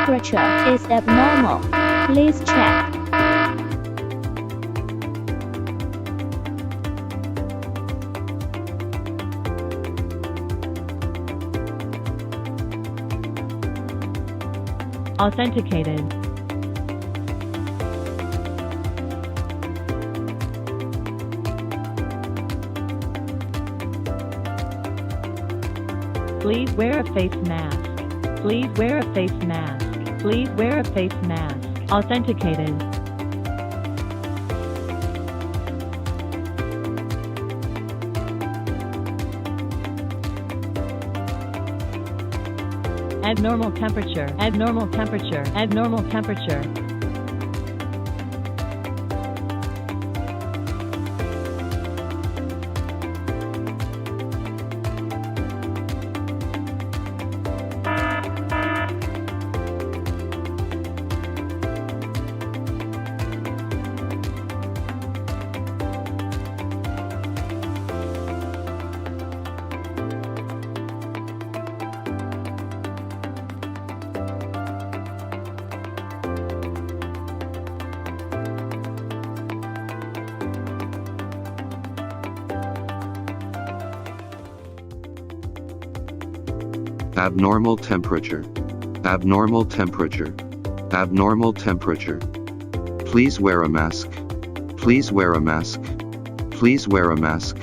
temperature is abnormal. Please check. Authenticated. Please wear a face mask. Please wear a face mask. Please wear a face mask. Authenticated. Abnormal temperature. Abnormal temperature. Abnormal temperature. Abnormal temperature. Abnormal temperature. Abnormal temperature. Please wear a mask. Please wear a mask. Please wear a mask.